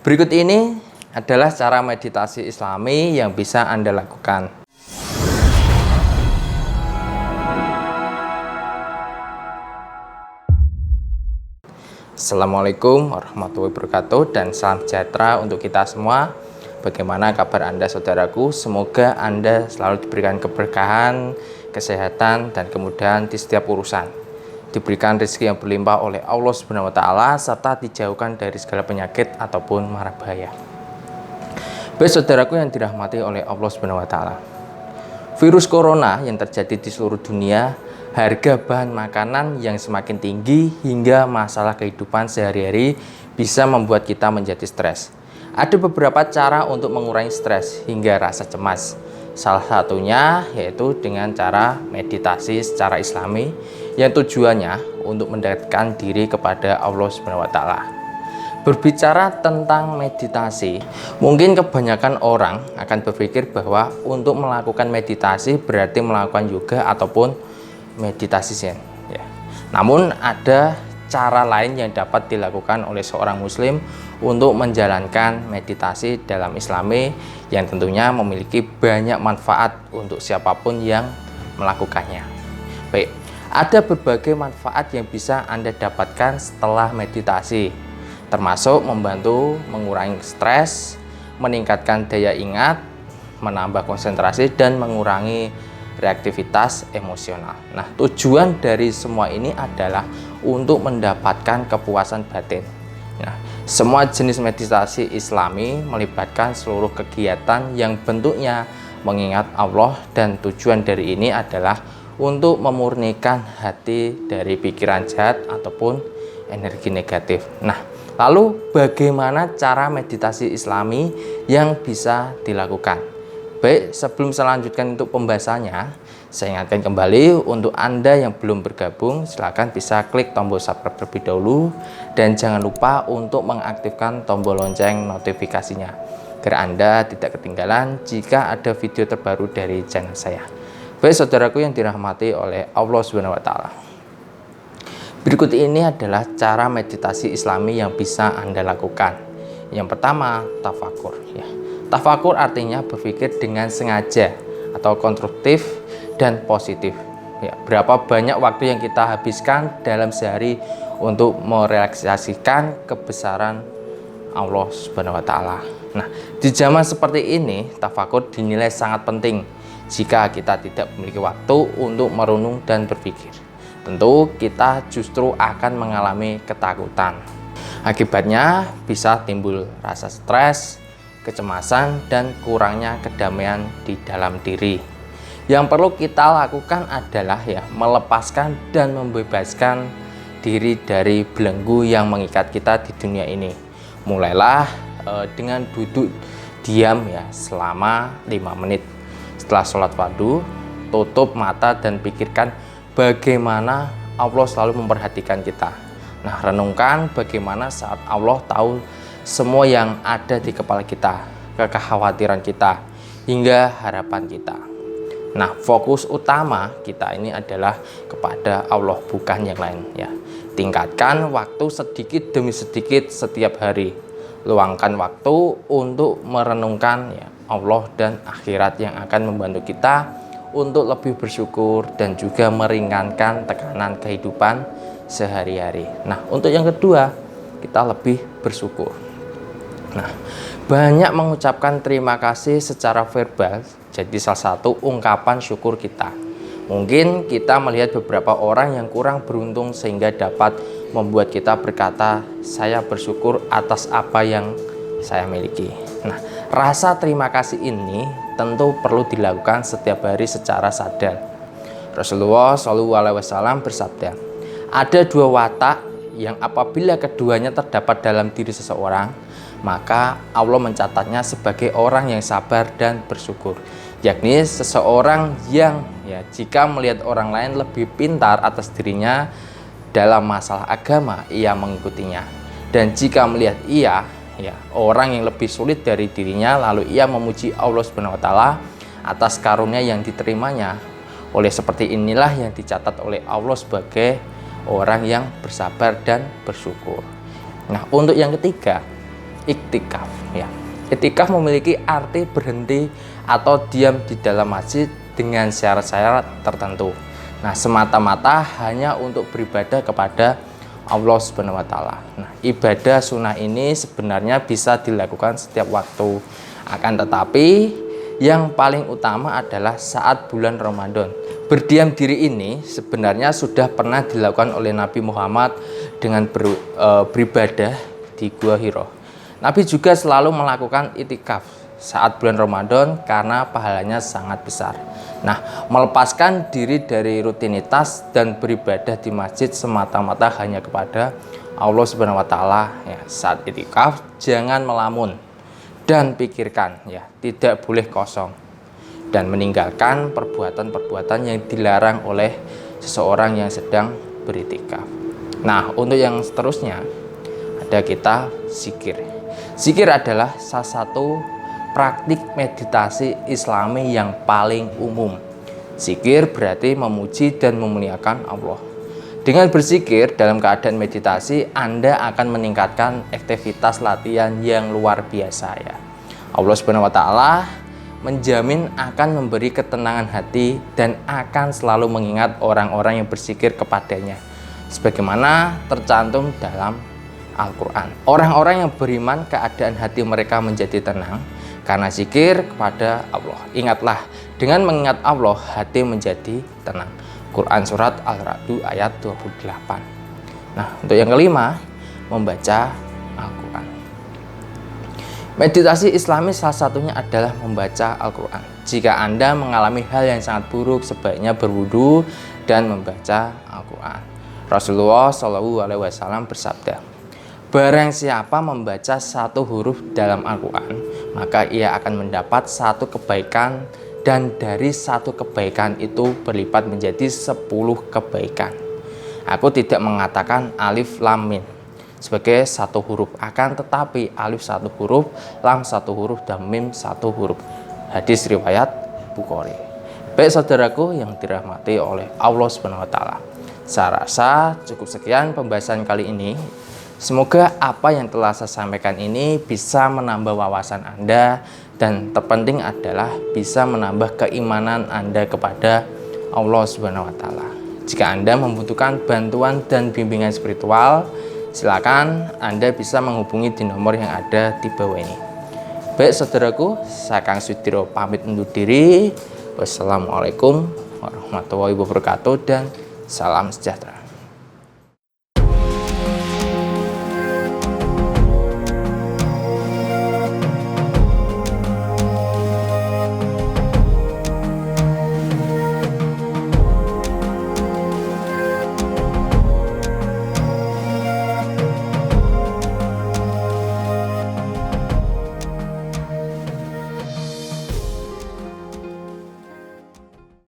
Berikut ini adalah cara meditasi Islami yang bisa Anda lakukan. Assalamualaikum warahmatullahi wabarakatuh dan salam sejahtera untuk kita semua. Bagaimana kabar Anda saudaraku? Semoga Anda selalu diberikan keberkahan, kesehatan, dan kemudahan di setiap urusan. Diberikan rezeki yang berlimpah oleh Allah Subhanahu wa taala serta dijauhkan dari segala penyakit ataupun mara bahaya. Baik saudaraku yang dirahmati oleh Allah Subhanahu wa taala. Virus corona yang terjadi di seluruh dunia, harga bahan makanan yang semakin tinggi hingga masalah kehidupan sehari-hari bisa membuat kita menjadi stres. Ada beberapa cara untuk mengurangi stres hingga rasa cemas. Salah satunya yaitu dengan cara meditasi secara Islami yang tujuannya untuk mendekatkan diri kepada Allah Subhanahu wa taala. Berbicara tentang meditasi, mungkin kebanyakan orang akan berpikir bahwa untuk melakukan meditasi berarti melakukan yoga ataupun meditasi zen. Namun ada cara lain yang dapat dilakukan oleh seorang muslim untuk menjalankan meditasi dalam Islami yang tentunya memiliki banyak manfaat untuk siapapun yang melakukannya. Baik, ada berbagai manfaat yang bisa Anda dapatkan setelah meditasi, termasuk membantu mengurangi stres, meningkatkan daya ingat, menambah konsentrasi, dan mengurangi reaktivitas emosional. Nah, tujuan dari semua ini adalah untuk mendapatkan kepuasan batin. Nah, semua jenis meditasi Islami melibatkan seluruh kegiatan yang bentuknya mengingat Allah, dan tujuan dari ini adalah untuk memurnikan hati dari pikiran jahat ataupun energi negatif. Nah, lalu bagaimana cara meditasi Islami yang bisa dilakukan? Baik, sebelum saya lanjutkan untuk pembahasannya, saya ingatkan kembali untuk Anda yang belum bergabung, silakan bisa klik tombol subscribe terlebih dahulu dan jangan lupa untuk mengaktifkan tombol lonceng notifikasinya agar Anda tidak ketinggalan jika ada video terbaru dari channel saya. Baik saudaraku yang dirahmati oleh Allah Subhanahu wa taala. Berikut ini adalah cara meditasi Islami yang bisa Anda lakukan. Yang pertama, tafakur. Tafakur artinya berpikir dengan sengaja atau konstruktif dan positif. Berapa banyak waktu yang kita habiskan dalam sehari untuk merealisasikan kebesaran Allah Subhanahu wa taala. Nah, di zaman seperti ini, tafakur dinilai sangat penting. Jika kita tidak memiliki waktu untuk merenung dan berpikir, tentu kita justru akan mengalami ketakutan. Akibatnya bisa timbul rasa stres, kecemasan, dan kurangnya kedamaian di dalam diri. Yang perlu kita lakukan adalah melepaskan dan membebaskan diri dari belenggu yang mengikat kita di dunia ini. Mulailah dengan duduk diam selama 5 menit. Setelah sholat fardu, tutup mata dan pikirkan bagaimana Allah selalu memperhatikan kita. Nah, renungkan bagaimana saat Allah tahu semua yang ada di kepala kita, kekhawatiran kita, hingga harapan kita. Nah, fokus utama kita ini adalah kepada Allah, bukan yang lain. Tingkatkan waktu sedikit demi sedikit setiap hari. Luangkan waktu untuk merenungkan Allah dan akhirat yang akan membantu kita untuk lebih bersyukur dan juga meringankan tekanan kehidupan sehari-hari. Nah, untuk yang kedua, kita lebih bersyukur. Nah, banyak mengucapkan terima kasih secara verbal jadi salah satu ungkapan syukur kita. Mungkin kita melihat beberapa orang yang kurang beruntung sehingga dapat membuat kita berkata, saya bersyukur atas apa yang saya miliki. Nah, rasa terima kasih ini tentu perlu dilakukan setiap hari secara sadar. Rasulullah SAW bersabda, ada 2 watak yang apabila keduanya terdapat dalam diri seseorang, maka Allah mencatatnya sebagai orang yang sabar dan bersyukur, yakni seseorang yang jika melihat orang lain lebih pintar atas dirinya dalam masalah agama, ia mengikutinya, dan jika melihat orang yang lebih sulit dari dirinya, lalu ia memuji Allah Subhanahu wa taala atas karunia yang diterimanya. Oleh seperti inilah yang dicatat oleh Allah sebagai orang yang bersabar dan bersyukur. Nah, untuk yang ketiga, iktikaf ya. Iktikaf memiliki arti berhenti atau diam di dalam masjid dengan syarat-syarat tertentu. Nah, semata-mata hanya untuk beribadah kepada Allah Subhanahu wa taala. Nah, ibadah sunnah ini sebenarnya bisa dilakukan setiap waktu. Akan tetapi yang paling utama adalah saat bulan Ramadan. Berdiam diri ini sebenarnya sudah pernah dilakukan oleh Nabi Muhammad dengan beribadah di Gua Hiro. Nabi juga selalu melakukan itikaf saat bulan Ramadan karena pahalanya sangat besar. Nah, melepaskan diri dari rutinitas dan beribadah di masjid semata-mata hanya kepada Allah Subhanahu wa taala ya. Saat itikaf jangan melamun dan pikirkan ya, tidak boleh kosong dan meninggalkan perbuatan-perbuatan yang dilarang oleh seseorang yang sedang beritikaf. Nah, untuk yang seterusnya ada kita zikir. Zikir adalah salah satu praktik meditasi Islami yang paling umum. Zikir berarti memuji dan memuliakan Allah. Dengan berzikir dalam keadaan meditasi, Anda akan meningkatkan aktivitas latihan yang luar biasa ya. Allah Subhanahu wa taala menjamin akan memberi ketenangan hati dan akan selalu mengingat orang-orang yang berzikir kepadanya sebagaimana tercantum dalam Al-Quran. Orang-orang yang beriman keadaan hati mereka menjadi tenang karena zikir kepada Allah. Ingatlah, dengan mengingat Allah hati menjadi tenang. Quran surat Al-Ra'd ayat 28. Nah, untuk yang kelima, membaca Al-Quran. Meditasi Islami salah satunya adalah membaca Al-Quran. Jika Anda mengalami hal yang sangat buruk, sebaiknya berwudu dan membaca Al-Quran. Rasulullah SAW bersabda, barang siapa membaca satu huruf dalam Al-Quran, maka ia akan mendapat satu kebaikan, dan dari satu kebaikan itu berlipat menjadi 10 kebaikan. Aku tidak mengatakan alif lam mim sebagai satu huruf, akan tetapi alif satu huruf, lam satu huruf, dan mim satu huruf. Hadis riwayat Bukhari. Baik saudaraku yang dirahmati oleh Allah Subhanahu wa taala, saya rasa cukup sekian pembahasan kali ini. Semoga apa yang telah saya sampaikan ini bisa menambah wawasan Anda, dan terpenting adalah bisa menambah keimanan Anda kepada Allah Subhanahu wa taala. Jika Anda membutuhkan bantuan dan bimbingan spiritual, silakan Anda bisa menghubungi di nomor yang ada di bawah ini. Baik saudaraku, saya Kang Sudiro pamit undur diri. Wassalamualaikum warahmatullahi wabarakatuh dan salam sejahtera.